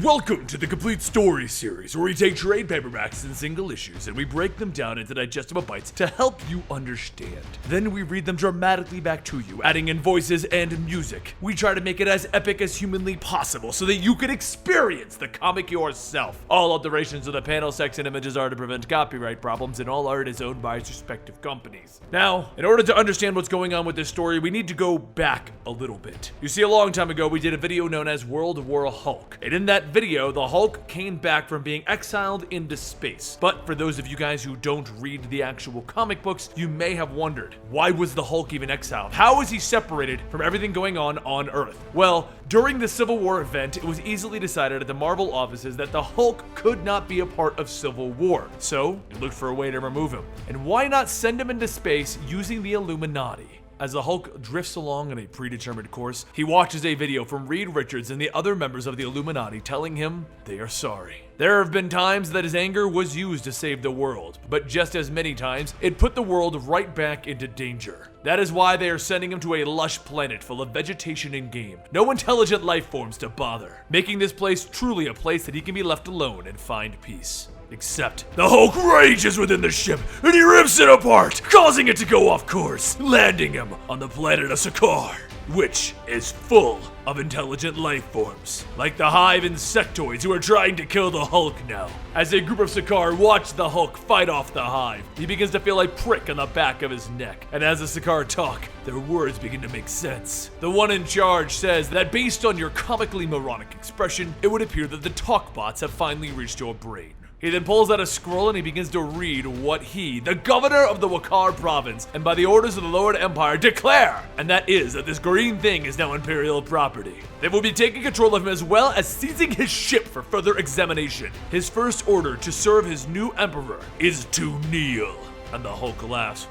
Welcome to the Complete Story series, where we take trade paperbacks and single issues and we break them down into digestible bites to help you understand. Then we read them dramatically back to you, adding in voices and music. We try to make it as epic as humanly possible so that you can experience the comic yourself. All alterations of the panel, text, and images are to prevent copyright problems, and all art is owned by its respective companies. Now, in order to understand what's going on with this story, we need to go back a little bit. You see, a long time ago, we did a video known as World War Hulk, and in that video, the Hulk came back from being exiled into space. But for those of you guys who don't read the actual comic books, you may have wondered, why was the Hulk even exiled? How is he separated from everything going on Earth? Well, during the Civil War event, it was easily decided at the Marvel offices that the Hulk could not be a part of Civil War. So, they looked for a way to remove him. And why not send him into space using the Illuminati? As the Hulk drifts along on a predetermined course, he watches a video from Reed Richards and the other members of the Illuminati telling him they are sorry. There have been times that his anger was used to save the world, but just as many times, it put the world right back into danger. That is why they are sending him to a lush planet full of vegetation and game. No intelligent life forms to bother, making this place truly a place that he can be left alone and find peace. Except, the Hulk rages within the ship, and he rips it apart, causing it to go off course, landing him on the planet of Sakaar, which is full of intelligent life forms, like the Hive insectoids who are trying to kill the Hulk now. As a group of Sakaar watch the Hulk fight off the Hive, he begins to feel a prick on the back of his neck, and as the Sakaar talk, their words begin to make sense. The one in charge says that based on your comically moronic expression, it would appear that the talk bots have finally reached your brain. He then pulls out a scroll and he begins to read what he, the governor of the Sakaar province, and by the orders of the Lord Empire, declare, and that is that this green thing is now Imperial property. They will be taking control of him as well as seizing his ship for further examination. His first order to serve his new emperor is to kneel. And the Hulk laughs.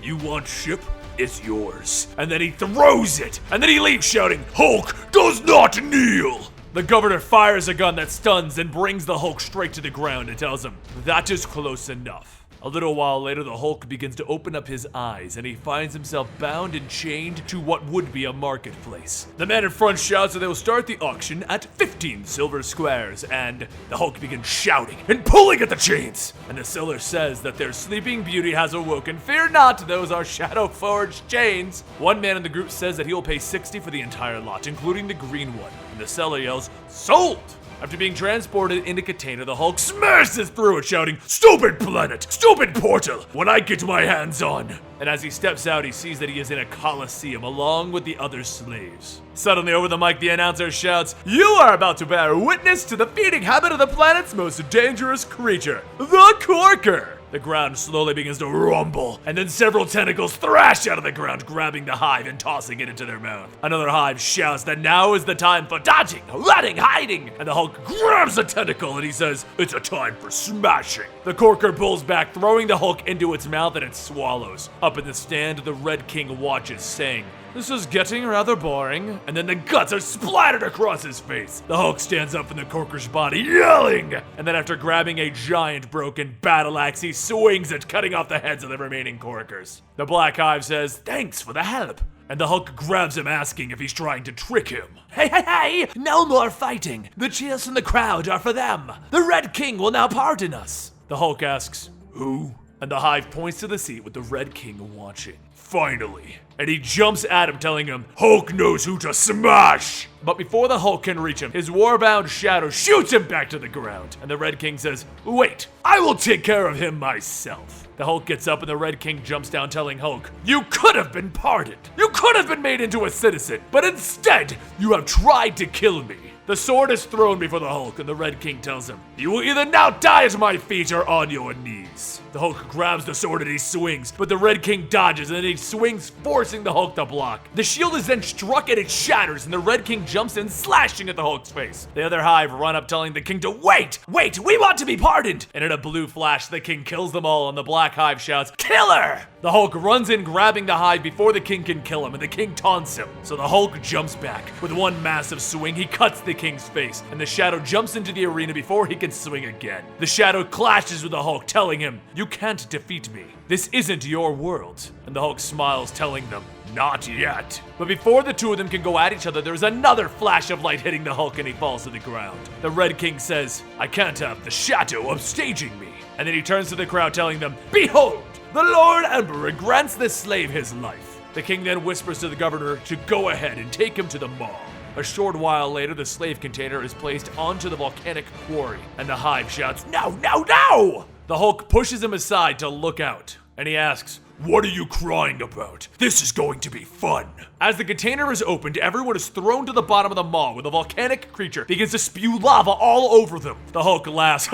You want ship? It's yours. And then he throws it, and then he leaves shouting, Hulk does not kneel! The governor fires a gun that stuns and brings the Hulk straight to the ground and tells him, that is close enough. A little while later, the Hulk begins to open up his eyes and he finds himself bound and chained to what would be a marketplace. The man in front shouts that they will start the auction at 15 silver squares, and the Hulk begins shouting and pulling at the chains. And the seller says that their sleeping beauty has awoken. Fear not, those are shadow-forged chains. One man in the group says that he will pay 60 for the entire lot, including the green one. And the seller yells, sold! After being transported in a container, the Hulk smashes through it, shouting, stupid planet, stupid portal, when I get my hands on. And as he steps out, he sees that he is in a coliseum along with the other slaves. Suddenly over the mic, the announcer shouts, you are about to bear witness to the feeding habit of the planet's most dangerous creature, the Corker. The ground slowly begins to rumble, and then several tentacles thrash out of the ground, grabbing the Hive and tossing it into their mouth. Another Hive shouts that now is the time for dodging, running, hiding, and the Hulk grabs the tentacle and he says, it's a time for smashing. The Corker pulls back, throwing the Hulk into its mouth, and it swallows. Up in the stand, the Red King watches, saying, this is getting rather boring. And then the guts are splattered across his face. The Hulk stands up from the Corker's body, yelling! And then after grabbing a giant broken battle axe, he swings it, cutting off the heads of the remaining Corkers. The Black Hive says, thanks for the help. And the Hulk grabs him, asking if he's trying to trick him. Hey, no more fighting. The cheers from the crowd are for them. The Red King will now pardon us. The Hulk asks, who? And the Hive points to the seat with the Red King watching. Finally. And he jumps at him, telling him, Hulk knows who to smash! But before the Hulk can reach him, his warbound shadow shoots him back to the ground. And the Red King says, wait, I will take care of him myself. The Hulk gets up and the Red King jumps down, telling Hulk, you could have been pardoned. You could have been made into a citizen, but instead, you have tried to kill me. The sword is thrown before the Hulk, and the Red King tells him, you will either now die at my feet or on your knees. The Hulk grabs the sword and he swings, but the Red King dodges and then he swings, forcing the Hulk to block. The shield is then struck and it shatters, and the Red King jumps in, slashing at the Hulk's face. The other Hive run up, telling the King to wait, we want to be pardoned. And in a blue flash, the King kills them all, and the Black Hive shouts, kill her! The Hulk runs in, grabbing the Hive before the King can kill him, and the King taunts him. So the Hulk jumps back. With one massive swing, he cuts the King's face, and the Shadow jumps into the arena before he can swing again. The Shadow clashes with the Hulk, telling him, you can't defeat me. This isn't your world. And the Hulk smiles, telling them, Not yet. But before the two of them can go at each other, there's another flash of light hitting the Hulk and he falls to the ground. The Red King says, I can't have the shadow upstaging me. And then he turns to the crowd telling them, behold, the Lord Emperor grants this slave his life. The king then whispers to the governor to go ahead and take him to the mall. A short while later, the slave container is placed onto the volcanic quarry, and the Hive shouts, no, no, no! The Hulk pushes him aside to look out, and he asks, what are you crying about? This is going to be fun. As the container is opened, everyone is thrown to the bottom of the mall where the volcanic creature begins to spew lava all over them. The Hulk laughs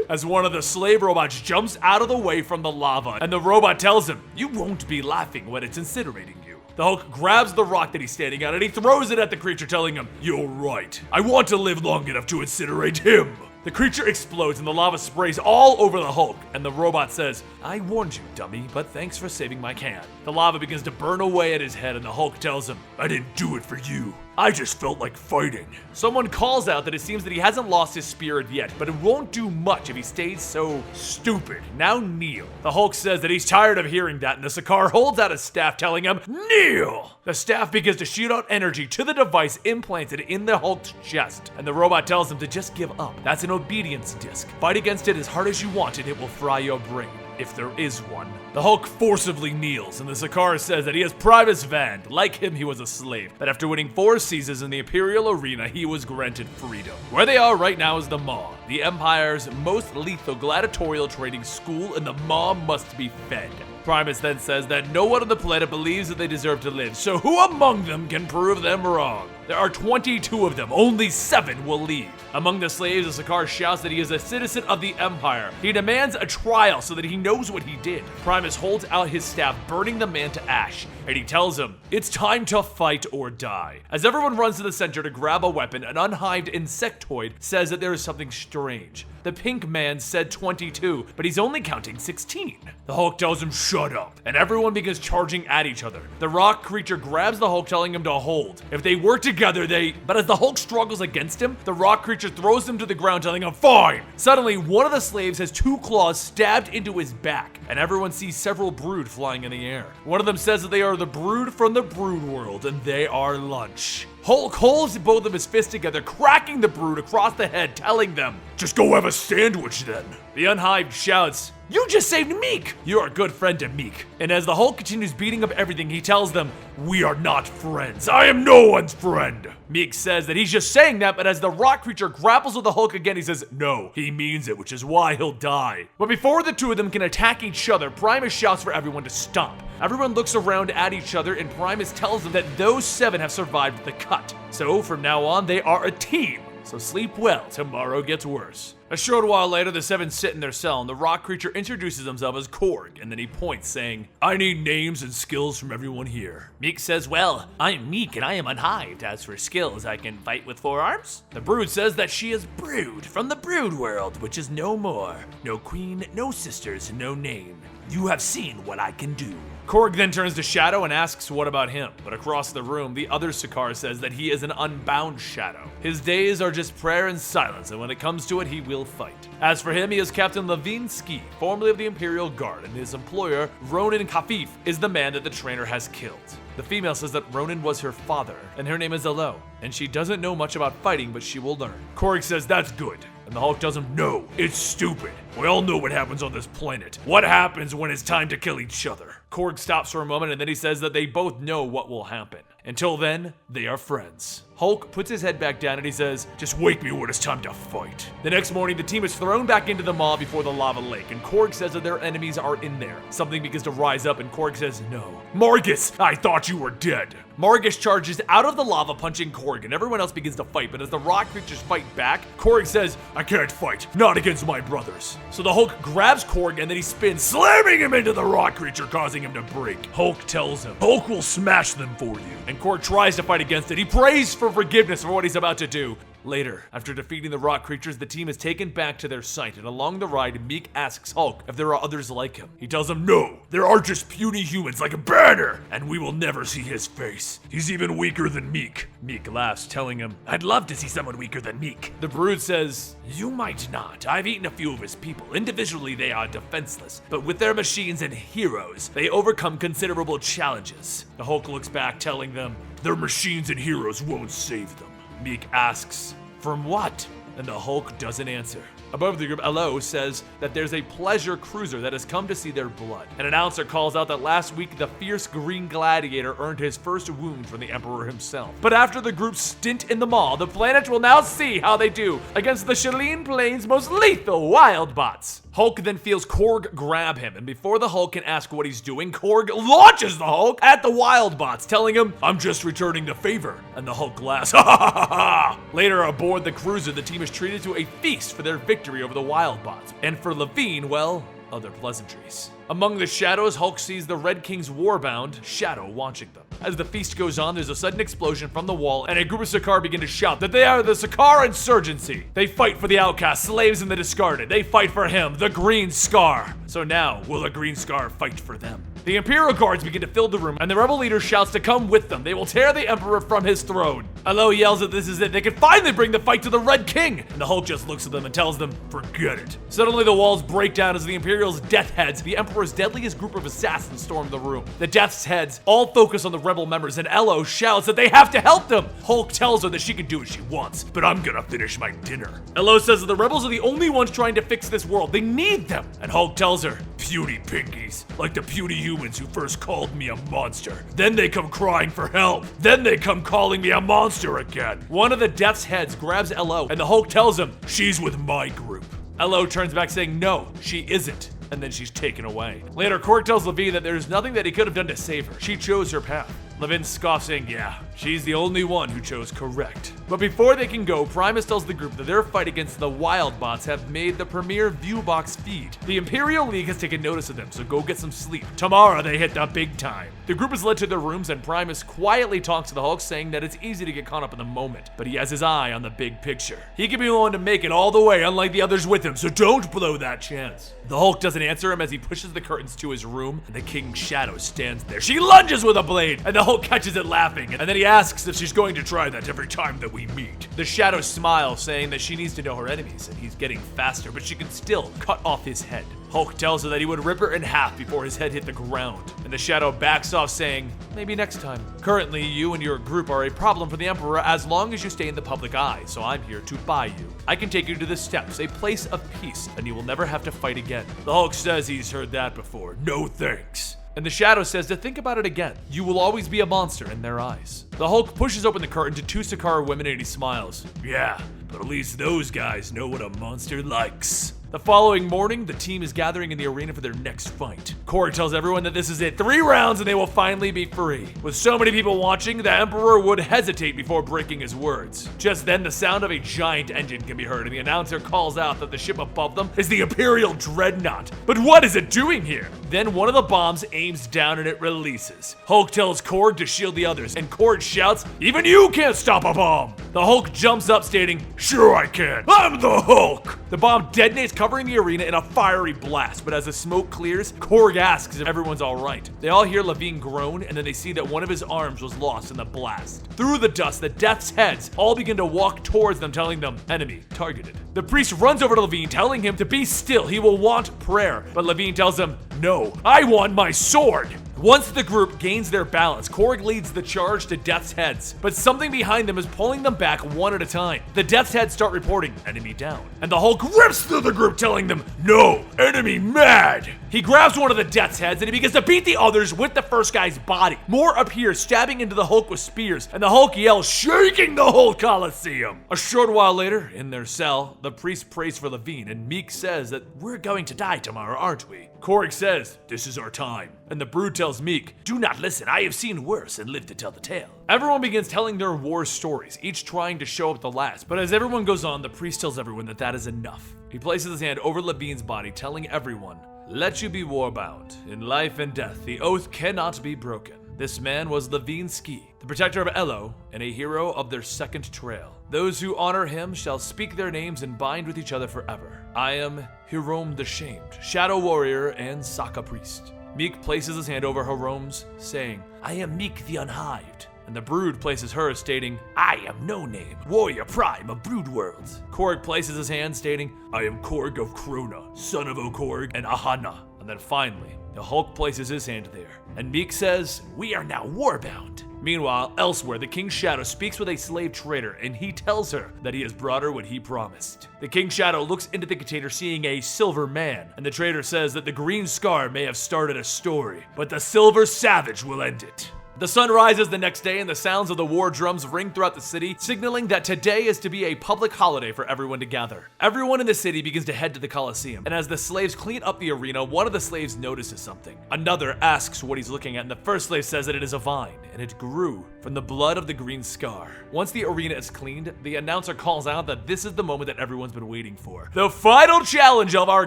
as one of the slave robots jumps out of the way from the lava, and the robot tells him, you won't be laughing when it's incinerating you. The Hulk grabs the rock that he's standing on and he throws it at the creature, telling him, you're right. I want to live long enough to incinerate him. The creature explodes and the lava sprays all over the Hulk, and the robot says, I warned you, dummy, but thanks for saving my can. The lava begins to burn away at his head and the Hulk tells him, I didn't do it for you. I just felt like fighting. Someone calls out that it seems that he hasn't lost his spirit yet, but it won't do much if he stays so stupid. Now kneel. The Hulk says that he's tired of hearing that, and the Sakaar holds out a staff telling him, kneel! The staff begins to shoot out energy to the device implanted in the Hulk's chest, and the robot tells him to just give up. That's an obedience disc. Fight against it as hard as you want and it will fry your brain. If there is one. The Hulk forcibly kneels, and the Sakaar says that he is Primus Vand. Like him, he was a slave, but after winning 4 seasons in the Imperial arena, he was granted freedom. Where they are right now is the Maw, the Empire's most lethal gladiatorial training school, and the Maw must be fed. Primus then says that no one on the planet believes that they deserve to live, so who among them can prove them wrong? There are 22 of them, only 7 will leave. Among the slaves, the Sakaar shouts that he is a citizen of the Empire. He demands a trial so that he knows what he did. Primus holds out his staff, burning the man to ash, and he tells him, it's time to fight or die. As everyone runs to the center to grab a weapon, an unhived insectoid says that there is something strange. The pink man said 22, but he's only counting 16. The Hulk tells him, shut up, and everyone begins charging at each other. The rock creature grabs the Hulk, telling him to hold. If they work together, but as the Hulk struggles against him, the rock creature throws him to the ground, telling him, fine! Suddenly, one of the slaves has 2 claws stabbed into his back, and everyone sees several brood flying in the air. One of them says that they are the brood from the brood world, and they are lunch. Hulk holds both of his fists together, cracking the brood across the head, telling them, just go have a sandwich then. The Unhived shouts, you just saved Meek! You're a good friend to Meek. And as the Hulk continues beating up everything, he tells them, we are not friends. I am no one's friend. Meek says that he's just saying that, but as the rock creature grapples with the Hulk again, he says, no, he means it, which is why he'll die. But before the two of them can attack each other, Primus shouts for everyone to stop. Everyone looks around at each other, and Primus tells them that those 7 have survived the cut. So from now on, they are a team. So sleep well, tomorrow gets worse. A short while later, the 7 sit in their cell, and the rock creature introduces himself as Korg, and then he points, saying, I need names and skills from everyone here. Meek says, well, I'm Meek and I am unhived. As for skills, I can fight with 4 arms. The Brood says that she is Brood, from the Brood world, which is no more. No queen, no sisters, no name. You have seen what I can do. Korg then turns to Shadow and asks what about him, but across the room, the other Sakaar says that he is an unbound Shadow. His days are just prayer and silence, and when it comes to it, he will fight. As for him, he is Captain Levine Ski, formerly of the Imperial Guard, and his employer, Ronan Kafif, is the man that the trainer has killed. The female says that Ronan was her father, and her name is Alo, and she doesn't know much about fighting, but she will learn. Korg says that's good, and the Hulk tells him, no, it's stupid. We all know what happens on this planet. What happens when it's time to kill each other? Korg stops for a moment, and then he says that they both know what will happen. Until then, they are friends. Hulk puts his head back down and he says, just wake me when it's time to fight. The next morning, the team is thrown back into the Maw before the lava lake, and Korg says that their enemies are in there. Something begins to rise up, and Korg says, no. Margus, I thought you were dead. Margus charges out of the lava, punching Korg, and everyone else begins to fight, but as the rock creatures fight back, Korg says, I can't fight, not against my brothers. So the Hulk grabs Korg and then he spins, slamming him into the rock creature, causing him to break. Hulk tells him, Hulk will smash them for you. And Korg tries to fight against it. He prays for forgiveness for what he's about to do. Later, after defeating the rock creatures, the team is taken back to their site, and along the ride, Meek asks Hulk if there are others like him. He tells him, no, there are just puny humans like a Banner, and we will never see his face. He's even weaker than Meek. Meek laughs, telling him, I'd love to see someone weaker than Meek. The Brood says, you might not. I've eaten a few of his people. Individually, they are defenseless, but with their machines and heroes, they overcome considerable challenges. The Hulk looks back, telling them, their machines and heroes won't save them. Meek asks, from what? And the Hulk doesn't answer. Above the group, LO says that there's a pleasure cruiser that has come to see their blood. An announcer calls out that last week the fierce green gladiator earned his first wound from the Emperor himself. But after the group's stint in the mall, the planet will now see how they do against the Shaleen Plains' most lethal wild bots. Hulk then feels Korg grab him, and before the Hulk can ask what he's doing, Korg launches the Hulk at the wild bots, telling him, I'm just returning the favor. And the Hulk laughs, ha ha ha ha. Later aboard the cruiser, the team is treated to a feast for their victory over the wild bots. And for Levine, well, other pleasantries. Among the shadows, Hulk sees the Red King's warbound, Shadow, watching them. As the feast goes on, there's a sudden explosion from the wall, and a group of Sakaar begin to shout that they are the Sakaar Insurgency. They fight for the outcast, slaves and the discarded. They fight for him, the Green Scar. So now, will the Green Scar fight for them? The Imperial guards begin to fill the room, and the rebel leader shouts to come with them. They will tear the Emperor from his throne. Alo yells that this is it. They can finally bring the fight to the Red King. And the Hulk just looks at them and tells them, forget it. Suddenly the walls break down as the Imperial's death heads, the Emperor's deadliest group of assassins, storm the room. The death's heads all focus on the rebel members, and Elo shouts that they have to help them. Hulk tells her that she can do what she wants, but I'm gonna finish my dinner. Elo says that the rebels are the only ones trying to fix this world. They need them. And Hulk tells her, puny pinkies, like the puny humans who first called me a monster. Then they come crying for help. Then they come calling me a monster again. One of the death's heads grabs Elo, and the Hulk tells him, she's with my group. Elo turns back saying, no, she isn't. And then she's taken away. Later, Korg tells Levine that there's nothing that he could have done to save her. She chose her path. Levine scoffs, saying, yeah, she's the only one who chose correct. But before they can go, Primus tells the group that their fight against the wild bots have made the premier viewbox feed. The Imperial League has taken notice of them, so go get some sleep. Tomorrow they hit the big time. The group is led to their rooms, and Primus quietly talks to the Hulk, saying that it's easy to get caught up in the moment, but he has his eye on the big picture. He can be the one to make it all the way, unlike the others with him, so don't blow that chance. The Hulk doesn't answer him as he pushes the curtains to his room, and the King's Shadow stands there. She lunges with a blade, and the Hulk catches it laughing, and then he asks if she's going to try that every time that we meet. The Shadow smiles, saying that she needs to know her enemies, and he's getting faster, but she can still cut off his head. Hulk tells her that he would rip her in half before his head hit the ground, and the Shadow backs off, saying, maybe next time. Currently, you and your group are a problem for the Emperor as long as you stay in the public eye, so I'm here to buy you. I can take you to the steps, a place of peace, and you will never have to fight again. The Hulk says he's heard that before. No thanks. And the Shadow says to think about it again. You will always be a monster in their eyes. The Hulk pushes open the curtain to two Sakaar women and he smiles. Yeah, but at least those guys know what a monster likes. The following morning, the team is gathering in the arena for their next fight. Korg tells everyone that this is it. 3 rounds and they will finally be free. With so many people watching, the Emperor would hesitate before breaking his words. Just then, the sound of a giant engine can be heard, and the announcer calls out that the ship above them is the Imperial Dreadnought. But what is it doing here? Then one of the bombs aims down and it releases. Hulk tells Korg to shield the others, and Korg shouts, even you can't stop a bomb! The Hulk jumps up stating, sure I can, I'm the Hulk! The bomb detonates, covering the arena in a fiery blast, but as the smoke clears, Korg asks if everyone's alright. They all hear Levine groan, and then they see that one of his arms was lost in the blast. Through the dust, the Death's heads all begin to walk towards them, telling them, enemy targeted. The priest runs over to Levine, telling him to be still, he will want prayer, but Levine tells him, no, I want my sword! Once the group gains their balance, Korg leads the charge to Death's heads, but something behind them is pulling them back one at a time. The Death's heads start reporting, enemy down, and the Hulk rips through the group, telling them, no, enemy mad! He grabs one of the Death's heads and he begins to beat the others with the first guy's body. More appear, stabbing into the Hulk with spears, and the Hulk yells, shaking the whole Coliseum. A short while later, in their cell, the priest prays for Levine, and Meek says that we're going to die tomorrow, aren't we? Korg says, this is our time. And the Brood tells Meek, do not listen, I have seen worse and lived to tell the tale. Everyone begins telling their war stories, each trying to show up the last, but as everyone goes on, the priest tells everyone that is enough. He places his hand over Levine's body, telling everyone, let you be warbound. In life and death, the oath cannot be broken. This man was Levinsky, the protector of Elo and a hero of their second trail. Those who honor him shall speak their names and bind with each other forever. I am Hirom the Shamed, Shadow Warrior and Saka Priest. Meek places his hand over Hirom's, saying, I am Meek the Unhived. And the Brood places hers, stating, I am No Name, Warrior Prime of Brood Worlds. Korg places his hand, stating, I am Korg of Krona, son of Okorg and Ahana. And then finally, the Hulk places his hand there. And Meek says, we are now warbound. Meanwhile, elsewhere, the King's Shadow speaks with a slave trader, and he tells her that he has brought her what he promised. The King's Shadow looks into the container, seeing a silver man, and the trader says that the green scar may have started a story, but the silver savage will end it. The sun rises the next day and the sounds of the war drums ring throughout the city, signaling that today is to be a public holiday for everyone to gather. Everyone in the city begins to head to the Colosseum, and as the slaves clean up the arena, one of the slaves notices something. Another asks what he's looking at, and the first slave says that it is a vine, and it grew from the blood of the green scar. Once the arena is cleaned, the announcer calls out that this is the moment that everyone's been waiting for. The final challenge of our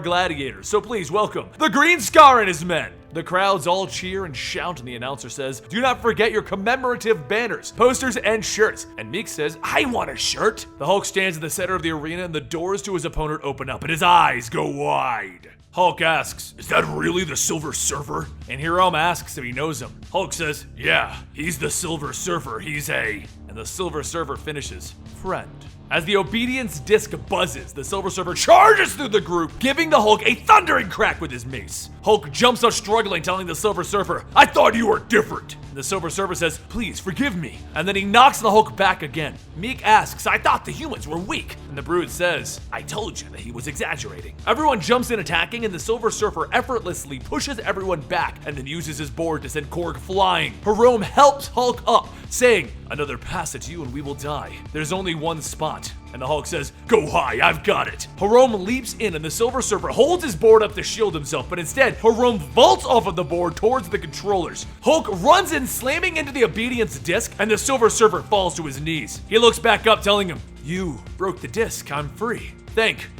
gladiators. So please welcome the Green Scar and his men. The crowds all cheer and shout, and the announcer says, do not forget your commemorative banners, posters, and shirts. And Meek says, I want a shirt. The Hulk stands in the center of the arena, and the doors to his opponent open up, and his eyes go wide. Hulk asks, is that really the Silver Surfer? And Hirom asks if he knows him. Hulk says, yeah, he's the Silver Surfer, and the Silver Surfer finishes, friend. As the obedience disc buzzes, the Silver Surfer charges through the group, giving the Hulk a thundering crack with his mace. Hulk jumps up struggling, telling the Silver Surfer, I thought you were different. And the Silver Surfer says, please forgive me. And then he knocks the Hulk back again. Meek asks, I thought the humans were weak. And the Brood says, I told you that he was exaggerating. Everyone jumps in attacking, and the Silver Surfer effortlessly pushes everyone back and then uses his board to send Korg flying. Hirom helps Hulk up, saying, another pass at you and we will die. There's only one spot. And the Hulk says, go high, I've got it. Hirom leaps in, and the Silver Surfer holds his board up to shield himself, but instead, Hirom vaults off of the board towards the controllers. Hulk runs in, slamming into the obedience disc, and the Silver Surfer falls to his knees. He looks back up, telling him, you broke the disc, I'm free.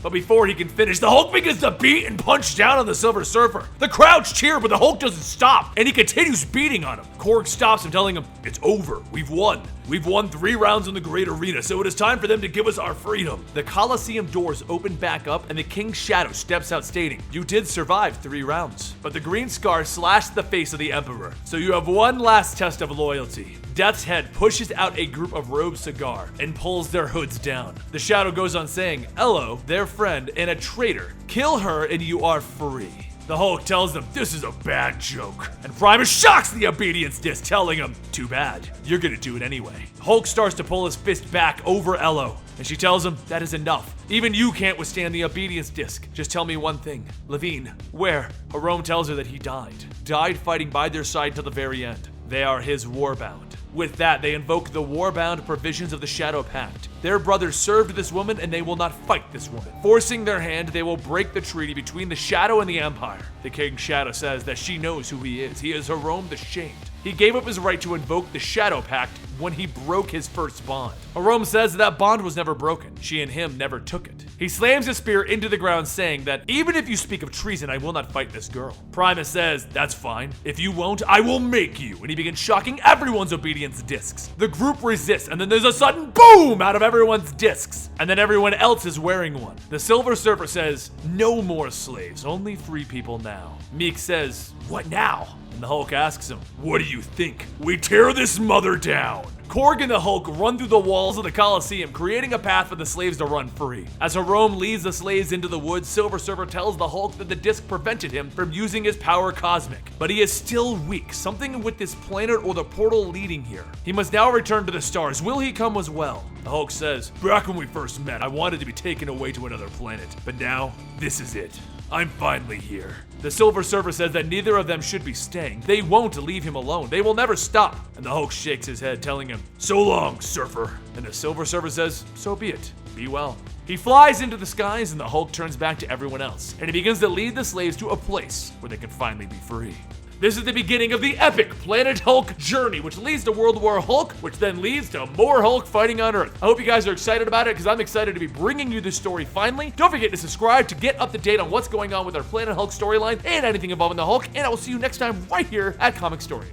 But before he can finish, the Hulk begins to beat and punch down on the Silver Surfer. The crowds cheer, but the Hulk doesn't stop, and he continues beating on him. Korg stops him, telling him, it's over, we've won. We've won 3 rounds in the Great Arena, so it is time for them to give us our freedom. The Colosseum doors open back up, and the King's Shadow steps out, stating, you did survive 3 rounds, but the green scar slashed the face of the Emperor, so you have one last test of loyalty. Death's Head pushes out a group of rogue Sakaar and pulls their hoods down. The Shadow goes on saying, Elo, their friend, and a traitor, kill her and you are free. The Hulk tells them this is a bad joke, and Primus shocks the obedience disc, telling him, too bad, you're gonna do it anyway. Hulk starts to pull his fist back over Elo, and she tells him that is enough. Even you can't withstand the obedience disc. Just tell me one thing. Levine, where? Hirom tells her that he died fighting by their side till the very end. They are his warbound. With that, they invoke the warbound provisions of the Shadow Pact. Their brothers served this woman, and they will not fight this woman. Forcing their hand, they will break the treaty between the Shadow and the Empire. The King's Shadow says that she knows who he is. He is Hirom the Shamed. He gave up his right to invoke the Shadow Pact when he broke his first bond. Hirom says that bond was never broken. She and him never took it. He slams his spear into the ground, saying that even if you speak of treason, I will not fight this girl. Primus says, that's fine. If you won't, I will make you. And he begins shocking everyone's obedience discs. The group resists, and then there's a sudden boom out of everyone's discs. And then everyone else is wearing one. The Silver Surfer says, no more slaves, only free people now. Meek says, what now? And the Hulk asks him, what do you think? We tear this mother down. Korg and the Hulk run through the walls of the Colosseum, creating a path for the slaves to run free. As Hirom leads the slaves into the woods, Silver Surfer tells the Hulk that the disc prevented him from using his power cosmic. But he is still weak, something with this planet or the portal leading here. He must now return to the stars. Will he come as well? The Hulk says, back when we first met, I wanted to be taken away to another planet. But now, this is it. I'm finally here. The Silver Surfer says that neither of them should be staying. They won't leave him alone. They will never stop. And the Hulk shakes his head, telling him, so long, Surfer. And the Silver Surfer says, so be it. Be well. He flies into the skies, and the Hulk turns back to everyone else. And he begins to lead the slaves to a place where they can finally be free. This is the beginning of the epic Planet Hulk journey, which leads to World War Hulk, which then leads to more Hulk fighting on Earth. I hope you guys are excited about it, because I'm excited to be bringing you this story finally. Don't forget to subscribe to get up to date on what's going on with our Planet Hulk storyline and anything involving the Hulk, and I will see you next time right here at Comicstorian.